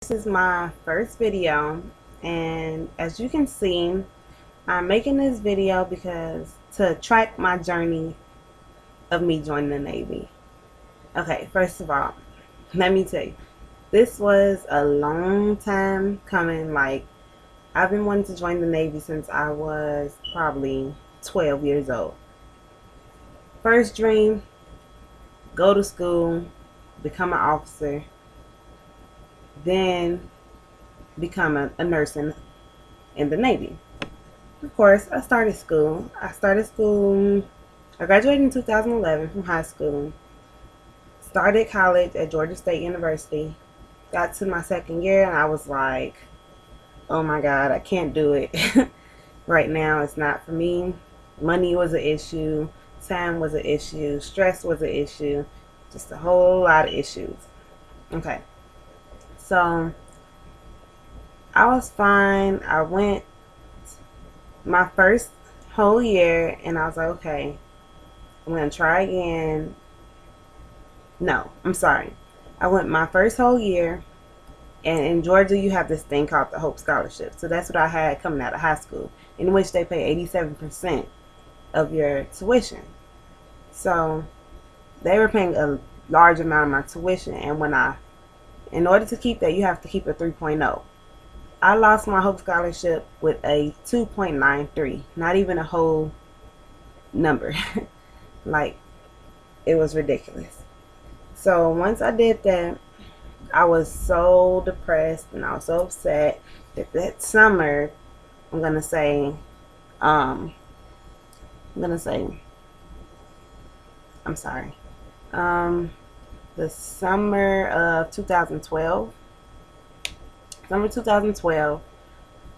this is my first video, and as you can see, I'm making this video because to track my journey of me joining the Navy. Okay, first of all, let me tell you, this was a long time coming. Like, I've been wanting to join the Navy since I was probably 12 years old. First dream, go to school, become an officer, then become a nurse in the Navy. Of course, I started school. I graduated in 2011 from high school. Started college at Georgia State University. Got to my second year and I was like, oh my God, I can't do it. Right now, it's not for me. Money was an issue. Time was an issue. Stress was an issue. Just a whole lot of issues. Okay. So I was fine. I went my first whole year and I was like, okay, I'm going to try again. No, I'm sorry. I went my first whole year, and in Georgia you have this thing called the Hope Scholarship. So that's what I had coming out of high school, in which they pay 87% of your tuition. So they were paying a large amount of my tuition, and in order to keep that, you have to keep a 3.0. I lost my Hope Scholarship with a 2.93, not even a whole number. Like, it was ridiculous. So once I did that, I was so depressed and I was so upset that summer, I'm gonna say, I'm sorry, the summer of 2012. Summer 2012,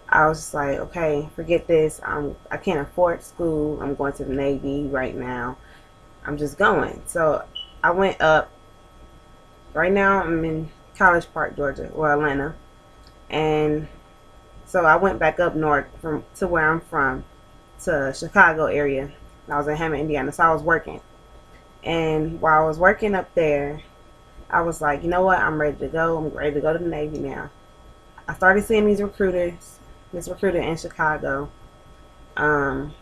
I was just like, okay, forget this. I can't afford school. I'm going to the Navy right now. I'm just going. So I went up. Right now I'm in College Park, Georgia, or Atlanta. And so I went back up north to where I'm from, to Chicago area. I was in Hammond, Indiana. So I was working. And while I was working up there, I was like, you know what? I'm ready to go. I'm ready to go to the Navy now. I started seeing this recruiter in Chicago, and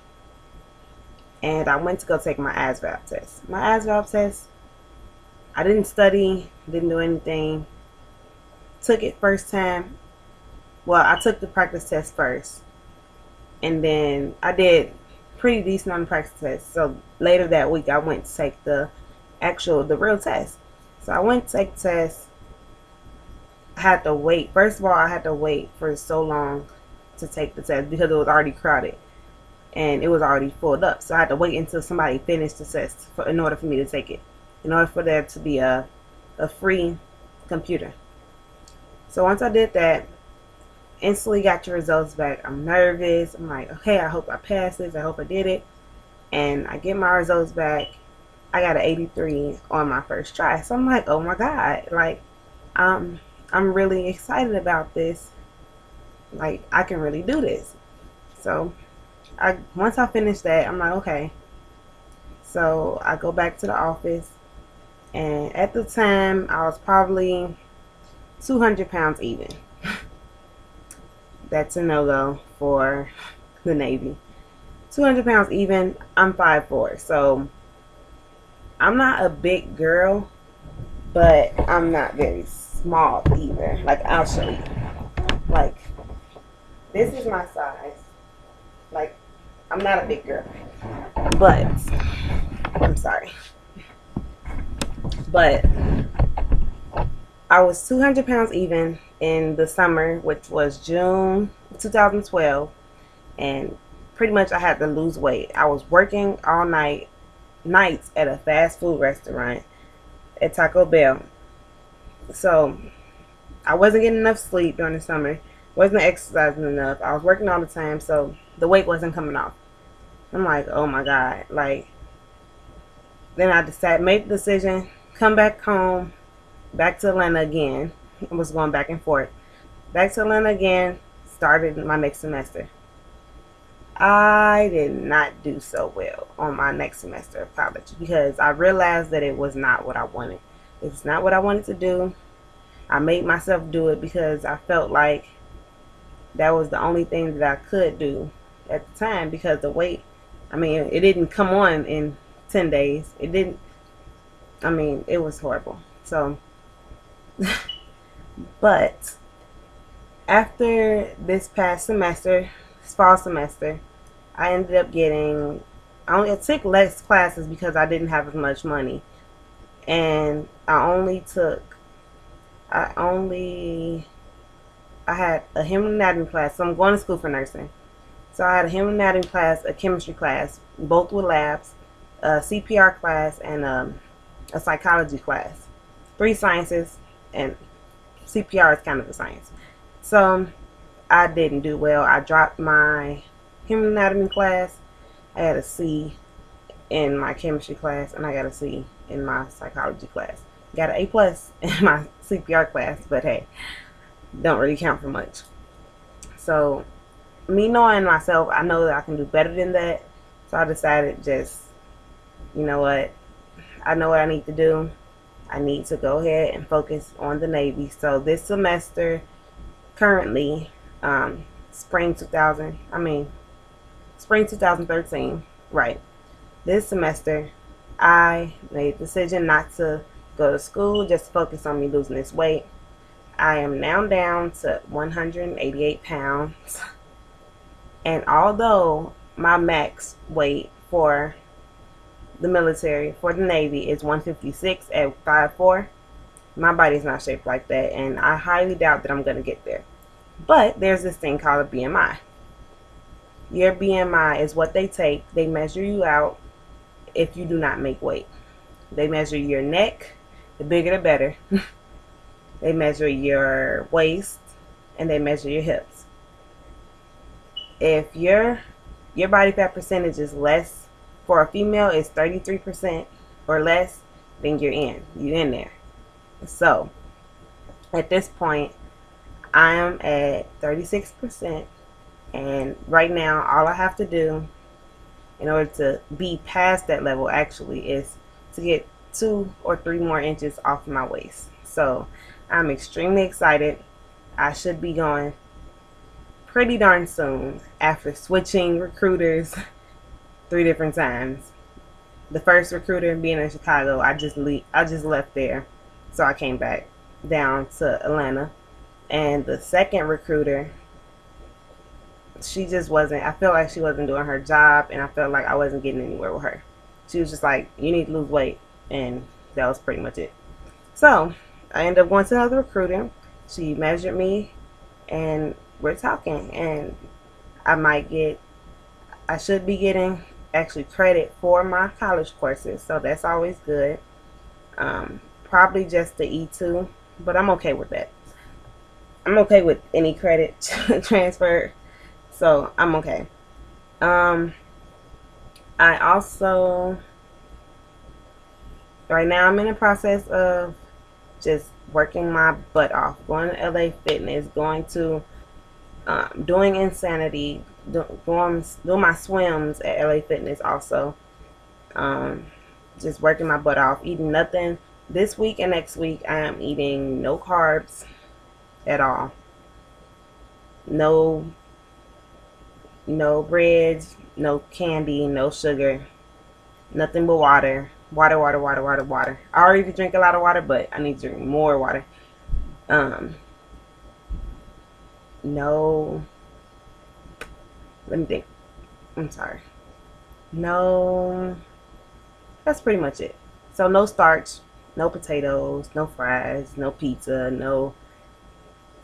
I went to go take my ASVAB test. My ASVAB test, I didn't study, didn't do anything. Took it first time. Well, I took the practice test first, and then I did pretty decent on the practice test. So later that week, I went to take the real test. So I went to take the test. Had to wait. First of all, I had to wait for so long to take the test because it was already crowded and it was already filled up. So I had to wait until somebody finished the test in order for me to take it, in order for there to be a free computer. So once I did that, instantly got your results back. I'm nervous. I'm like, okay, I hope I passed this. I hope I did it. And I get my results back. I got an 83 on my first try. So I'm like, oh my God, like, I'm really excited about this. Like, I can really do this. So once I finish that, I'm like, okay. So I go back to the office, and at the time I was probably 200 pounds even. That's a no-go for the Navy. 200 pounds even. I'm 5'4", so I'm not a big girl, but I'm not very small either. Like, I'll show you. Like, this is my size. Like, I'm not a big girl, but I'm sorry, but I was 200 pounds even in the summer, which was June 2012, and pretty much I had to lose weight. I was working all nights at a fast food restaurant at Taco Bell. So I wasn't getting enough sleep during the summer, wasn't exercising enough. I was working all the time, so the weight wasn't coming off. I'm like, oh my God. Like, then I decided, made the decision, come back home, back to Atlanta again. I was going back and forth. Back to Atlanta again, started my next semester. I did not do so well on my next semester of college because I realized that it was not what I wanted. It's not what I wanted to do. I made myself do it because I felt like that was the only thing that I could do at the time, because the weight, I mean, it didn't come on in 10 days. It didn't, I mean, it was horrible. So, but after this past semester, this fall semester, I ended up getting, I took less classes because I didn't have as much money. And I had a human anatomy class. So I'm going to school for nursing. So I had a human anatomy class, a chemistry class, both with labs, a CPR class, and a psychology class. 3 sciences, and CPR is kind of a science. So I didn't do well. I dropped my human anatomy class. I had a C in my chemistry class, and I got a C in my psychology class. Got an A plus in my CPR class, but hey, don't really count for much. So me knowing myself, I know that I can do better than that. So I decided, just, you know what, I know what I need to do. I need to go ahead and focus on the Navy. So this semester, currently, spring 2013, right? This semester, I made the decision not to go to school, just to focus on me losing this weight. I am now down to 188 pounds. And although my max weight for the military, for the Navy, is 156 at 5'4", my body's not shaped like that, and I highly doubt that I'm going to get there. But there's this thing called a BMI. Your BMI is what they take. They measure you out if you do not make weight. They measure your neck, the bigger the better. They measure your waist, and they measure your hips. If your body fat percentage is less, for a female is 33% or less, then you're in there. So at this point, I am at 36%, and right now all I have to do in order to be past that level actually is to get 2 or 3 more inches off my waist. So I'm extremely excited. I should be going pretty darn soon after switching recruiters 3 different times. The first recruiter being in Chicago, I just left there, so I came back down to Atlanta. And the second recruiter, she just wasn't, I felt like she wasn't doing her job, and I felt like I wasn't getting anywhere with her. She was just like, you need to lose weight, and that was pretty much it. So I ended up going to another recruiter. She measured me, and we're talking, and I should be getting actually credit for my college courses, so that's always good. Probably just the E2, but I'm okay with that. I'm okay with any credit transfer, so I'm okay. I also, right now I'm in the process of just working my butt off, going to LA Fitness, going to doing Insanity, doing my swims at LA Fitness also. Just working my butt off, eating nothing. This week and next week I am eating no carbs at all. No breads, no candy, no sugar, nothing but water. Water. I already drink a lot of water, but I need to drink more water. No, let me think. I'm sorry. No, that's pretty much it. So no starch, no potatoes, no fries, no pizza, no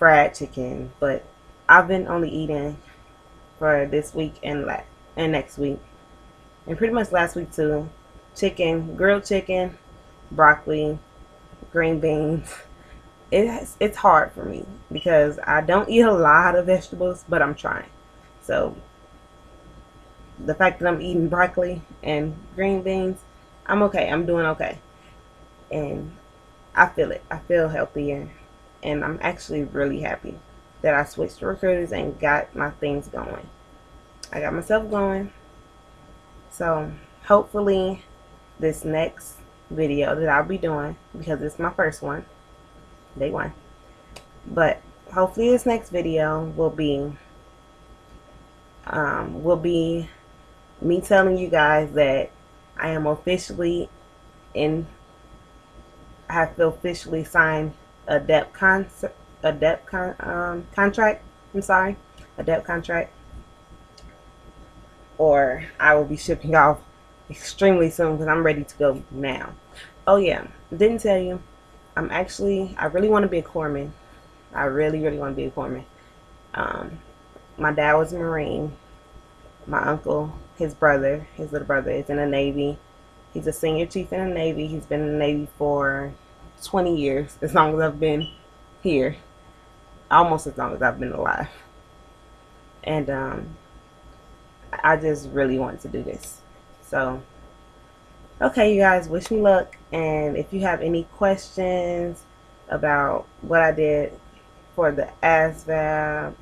fried chicken. But I've been only eating for this week and next week, and pretty much last week too. Chicken, grilled chicken, broccoli, green beans. It's hard for me because I don't eat a lot of vegetables, but I'm trying. So the fact that I'm eating broccoli and green beans, I'm okay. I'm doing okay, and I feel it. I feel healthier, and I'm actually really happy that I switched to recruiters and got my things going. I got myself going. So hopefully this next video that I'll be doing, because it's my first one, day one, But hopefully this next video will be me telling you guys that I am officially in. I have officially signed a contract. I'm sorry, a debt contract, or I will be shipping off extremely soon because I'm ready to go now. Oh yeah, didn't tell you. I really want to be a corpsman. I really, really want to be a corpsman. My dad was a Marine. My uncle, his little brother, is in the Navy. He's a senior chief in the Navy. He's been in the Navy for 20 years, as long as I've been here. Almost as long as I've been alive. And I just really want to do this. So, okay, you guys, wish me luck. And if you have any questions about what I did for the ASVAB,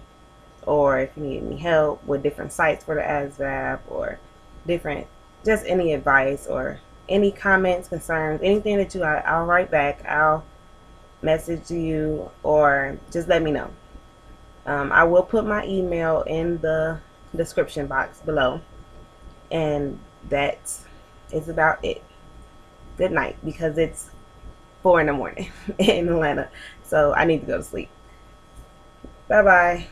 or if you need any help with different sites for the ASVAB, or just any advice or any comments, concerns, anything that I'll write back. I'll message you, or just let me know. I will put my email in the description box below. And that is about it. Good night, because it's 4 in the morning in Atlanta. So I need to go to sleep. Bye-bye.